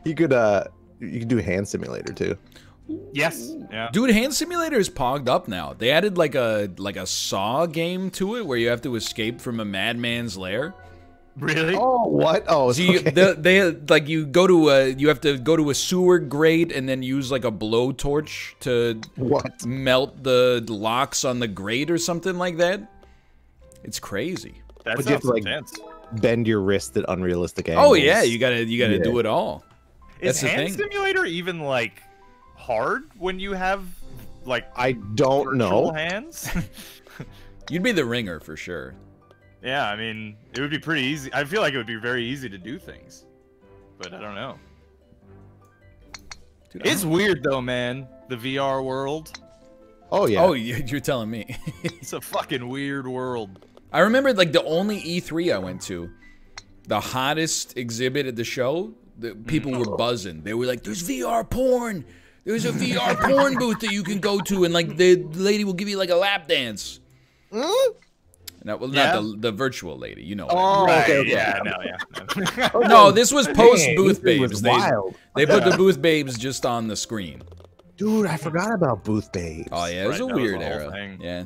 you could do Hand Simulator too. Yes. Yeah. Dude, Hand Simulator is pogged up now. They added like a Saw game to it where you have to escape from a madman's lair. Really? Oh, what? Oh, so they like you have to go to a sewer grate and then use like a blowtorch to melt the locks on the grate or something like that. It's crazy. That but you have to like intense. bend your wrist at unrealistic angles. Oh yeah, you gotta do it all. Is Hand Simulator even like hard when you have like I don't know hands? You'd be the ringer for sure. Yeah, I mean, it would be pretty easy. I feel like it would be very easy to do things, but I don't know. Dude, it's weird though, man. The VR world. Oh yeah. Oh, you're telling me. It's a fucking weird world. I remember like the only E3 I went to, the hottest exhibit at the show, the people were buzzing. They were like, "There's VR porn. There's a VR porn booth that you can go to, and like the lady will give you like a lap dance." No, well, not the virtual lady, you know. Oh, right, okay. Yeah, no. No, this was post booth babes. Was wild. They put the booth babes just on the screen. Dude, I forgot about booth babes. Oh yeah, it was a weird era. Yeah.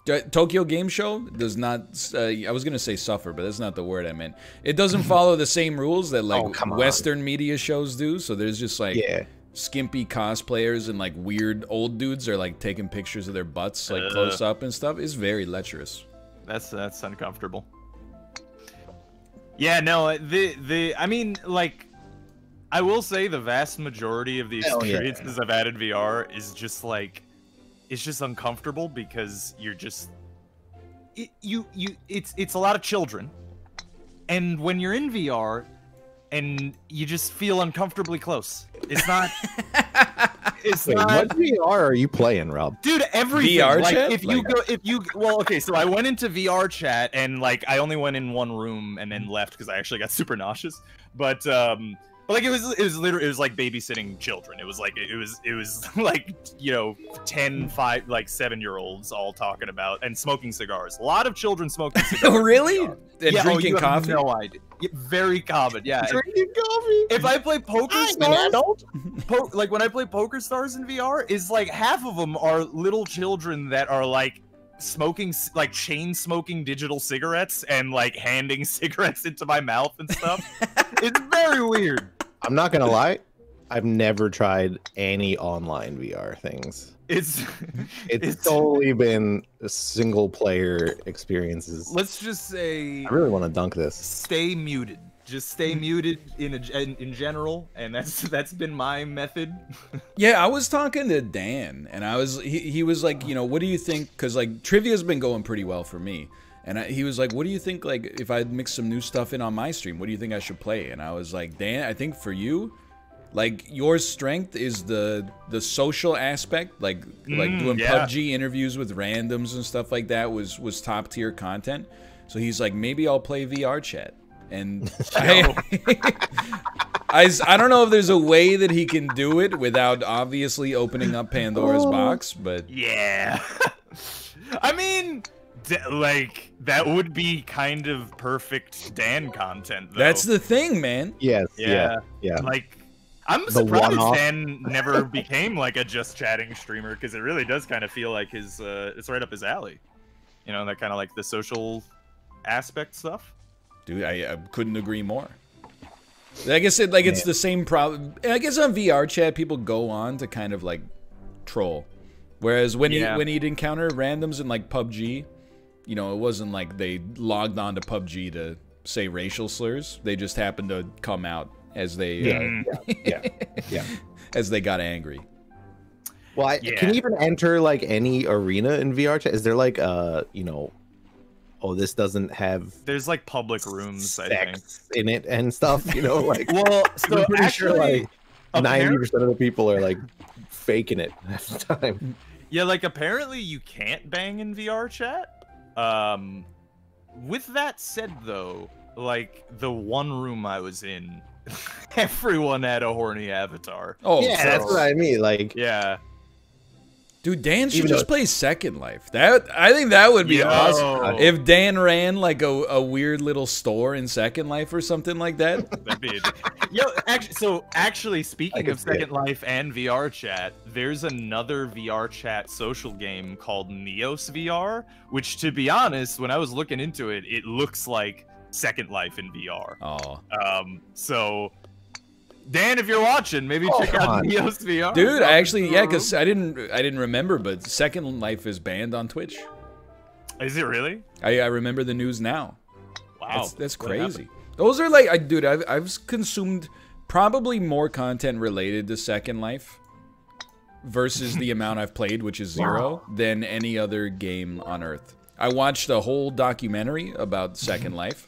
Yeah. Tokyo Game Show does not. I was gonna say suffer, but that's not the word I meant. It doesn't follow the same rules that like Western media shows do. So there's just like skimpy cosplayers and like weird old dudes are like taking pictures of their butts like close up and stuff. It's very lecherous. That's uncomfortable. Yeah, no, I mean, like, I will say the vast majority of the experiences I've had in VR is just like, it's just uncomfortable because you're just, it's a lot of children, and when you're in VR, and you just feel uncomfortably close. It's not. It's not. What VR are you playing, Rob? Dude, everything. VR like, chat? Well, okay, so I went into VR chat and like I only went in one room and then left because I actually got super nauseous. But like it was literally like babysitting children. It was like like 10, 5, like 7-year-olds all talking about and smoking cigars. A lot of children smoking cigars. Really? And drinking coffee? No idea. Yeah, very common. Yeah. Drinking coffee. If I play Poker Stars, like when I play Poker Stars in VR, is like half of them are little children that are like smoking, like chain smoking digital cigarettes and like handing cigarettes into my mouth and stuff. It's very weird. I'm not gonna lie, I've never tried any online VR things. It's totally been single player experiences. Let's just say I really want to dunk this. Stay muted. Just stay muted in general, and that's been my method. Yeah, I was talking to Dan, and he was like, what do you think? Because like trivia's been going pretty well for me, and he was like, what do you think? Like if I mix some new stuff in on my stream, what do you think I should play? And I was like, Dan, I think for you, like your strength is the social aspect, like doing PUBG interviews with randoms and stuff like that was top tier content. So he's like, maybe I'll play VR chat. And I don't know if there's a way that he can do it without obviously opening up Pandora's box, but yeah. I mean, like that would be kind of perfect Dan content, though. That's the thing, man. Yes. Yeah. Like, I'm surprised Dan never became like a just chatting streamer, because it really does kind of feel like it's right up his alley. That kind of like the social aspect stuff. Dude, I couldn't agree more. I guess it's the same problem. I guess on VR chat, people go on to kind of like troll, whereas when he'd encounter randoms in like PUBG, it wasn't like they logged on to PUBG to say racial slurs. They just happened to come out as they as they got angry. Well, can you even enter like any arena in VR chat? Is there like oh, this doesn't have. There's like public rooms, I think, in it and stuff. Like. Well, so I'm pretty actually, sure like 90% of the people are like faking it at the time. Yeah, like apparently you can't bang in VR chat. With that said, though, like the one room I was in, everyone had a horny avatar. Oh, yeah, that's what I mean. Like, yeah. Dude, Dan should just play Second Life. I think that would be awesome. If Dan ran like a weird little store in Second Life or something like that. That'd be actually, speaking of Second Life and VR chat, there's another VR chat social game called Neos VR, which, to be honest, when I was looking into it, it looks like Second Life in VR. Oh. So Dan, if you're watching, maybe check out Neos VR. Dude, actually, yeah, because I didn't remember, but Second Life is banned on Twitch. Is it really? I remember the news now. Wow, that's crazy. Those are like, dude, I've consumed probably more content related to Second Life versus the amount I've played, which is 0, than any other game on Earth. I watched a whole documentary about Second Life.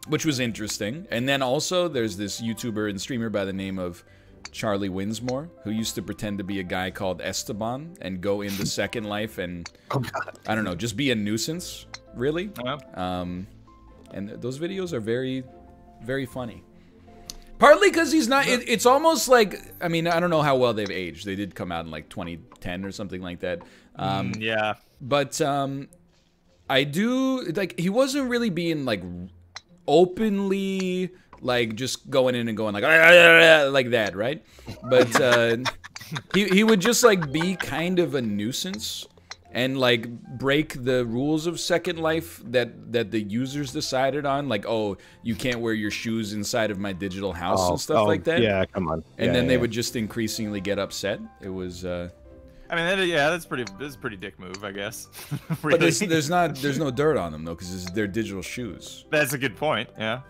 Which was interesting. And then also, there's this YouTuber and streamer by the name of Charlie Winsmore, who used to pretend to be a guy called Esteban and go into Second Life and, I don't know, just be a nuisance, really. And those videos are very, very funny. Partly because he's not, it's almost like, I mean, I don't know how well they've aged. They did come out in like 2010 or something like that. Yeah. But I do, like, he wasn't really being like openly like just going in and going like that, right? But he would just like be kind of a nuisance and like break the rules of Second Life that the users decided on, like, oh, you can't wear your shoes inside of my digital house and stuff like that. Yeah, come on. And then they would just increasingly get upset. It was I mean, that's a pretty dick move, I guess. Really. But there's no dirt on them though, because they're digital shoes. That's a good point. Yeah,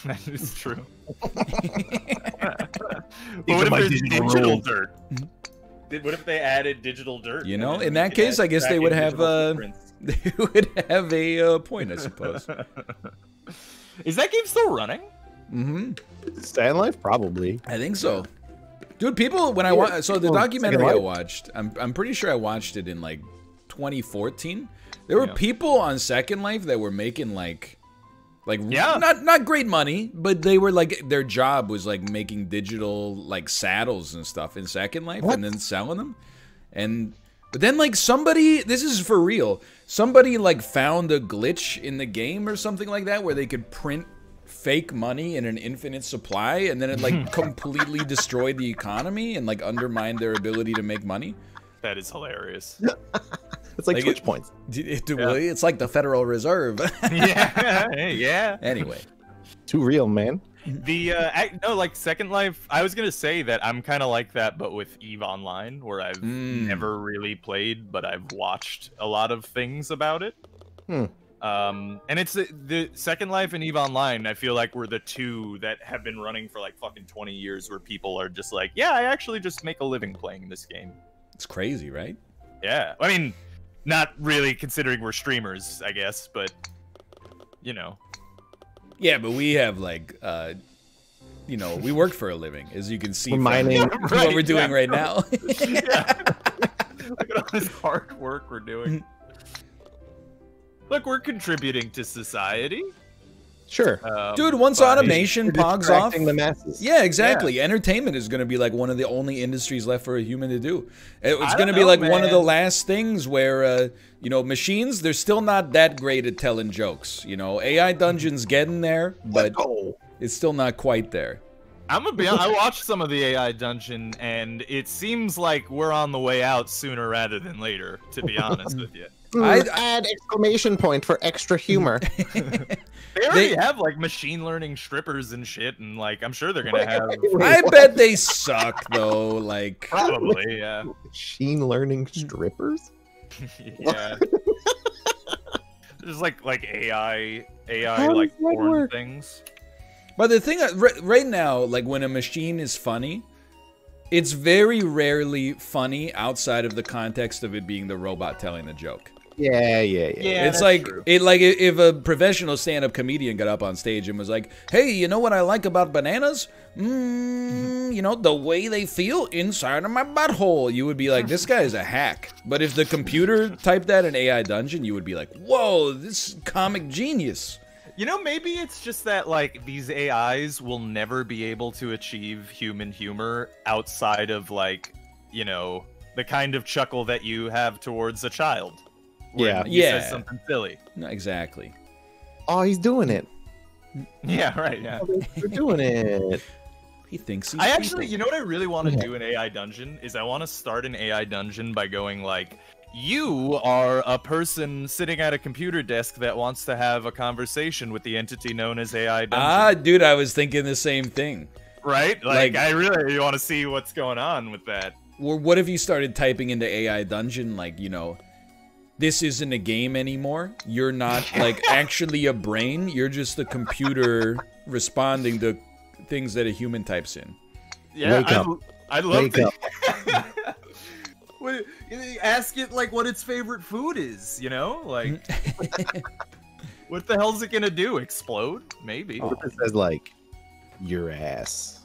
that is true. But what if there's digital dirt? What if they added digital dirt? You know, in that case, I guess they would have a point, I suppose. Is that game still running? Mm-hmm. Second Life, probably. I think so. Dude, people, when I watched, so the documentary I watched, I'm pretty sure I watched it in like 2014. There were people on Second Life that were making like not great money, but they were like, their job was like making digital like saddles and stuff in Second Life and then selling them. But then like somebody, this is for real, somebody like found a glitch in the game or something like that where they could print fake money in an infinite supply, and then it like completely destroyed the economy and like undermined their ability to make money. That is hilarious. It's like Twitch points. It's like the Federal Reserve. yeah. Anyway, too real, man. No, like Second Life, I was gonna say that I'm kind of like that, but with EVE Online, where I've never really played, but I've watched a lot of things about it. And it's the Second Life and EVE Online, I feel like, were the two that have been running for like fucking 20 years, where people are just like, yeah, I actually just make a living playing this game. It's crazy, right? Yeah, I mean, not really considering we're streamers, I guess, but you know. Yeah, but we have like, you know, we work for a living, as you can see from what we're doing right now. Look at all this hard work we're doing. Look, we're contributing to society. Sure. Dude, once automation pogs off, the masses. Yeah, exactly. Yeah. Entertainment is going to be like one of the only industries left for a human to do. It's going to be like one of the last things where, you know, machines, they're still not that great at telling jokes. You know, AI Dungeon's getting there, but it's still not quite there. I'm gonna be honest, I watched some of the AI Dungeon, and it seems like we're on the way out sooner rather than later, to be honest with you. I'd add exclamation point for extra humor. They already have like machine learning strippers and shit, and like I'm sure they're gonna have. I bet they suck though. Like probably, yeah. Machine learning strippers. Yeah. There's like AI like porn things. But the thing right now, like when a machine is funny, it's very rarely funny outside of the context of it being the robot telling the joke. Yeah. It's like true. If a professional stand-up comedian got up on stage and was like, "Hey, you know what I like about bananas? You know, the way they feel inside of my butthole." You would be like, "This guy is a hack." But if the computer typed that in AI Dungeon, you would be like, "Whoa, this is comic genius." You know, maybe it's just that, like, these AIs will never be able to achieve human humor outside of, like, you know, the kind of chuckle that you have towards a child. Yeah. He says something silly. No, exactly. Oh, he's doing it. Yeah, right. Yeah. We're doing it. He thinks he's I actually, people. you know what I really want to do in AI dungeon is I want to start an AI dungeon by going like, you are a person sitting at a computer desk that wants to have a conversation with the entity known as AI dungeon. Ah, dude, I was thinking the same thing. Right? Like I really want to see what's going on with that. Or what if you started typing into AI dungeon like, you know, this isn't a game anymore. You're not like actually a brain. You're just a computer responding to things that a human types in. Yeah, I'd love Wake to. up. Wait, ask it like what its favorite food is, you know? Like, what the hell's it gonna do? Explode? Maybe. What if it says like your ass?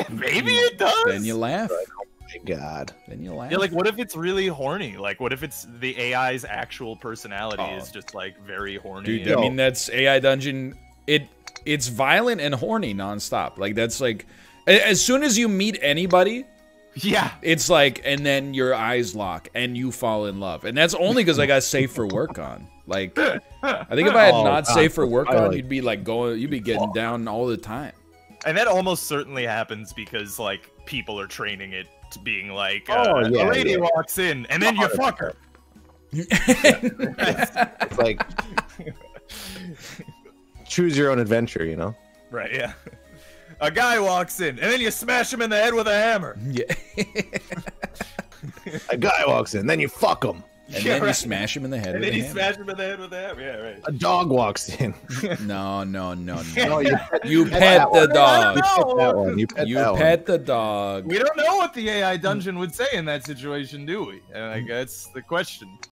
Maybe it does. Then you laugh. Oh my god. Then you laugh. Yeah, like what if it's really horny? Like what if it's the AI's actual personality is just like very horny? Dude, I mean that's AI dungeon. It's violent and horny nonstop. Like that's like as soon as you meet anybody, yeah, it's like, and then your eyes lock and you fall in love. And that's only because I got safe for work on. Like, I think if I had not safe for work on, you'd be like you'd be getting down all the time. And that almost certainly happens because like people are training it to being like, a lady walks in and then you fuck her. It's like choose your own adventure, you know? Right, yeah. A guy walks in and then you smash him in the head with a hammer. Yeah. A guy walks in, then you fuck him. And then you smash him in the head with a hammer. And then you smash him in the head with a hammer. Yeah, right. A dog walks in. No. No, You pet the dog. You pet the dog. We don't know what the AI dungeon would say in that situation, do we? Like, that's the question.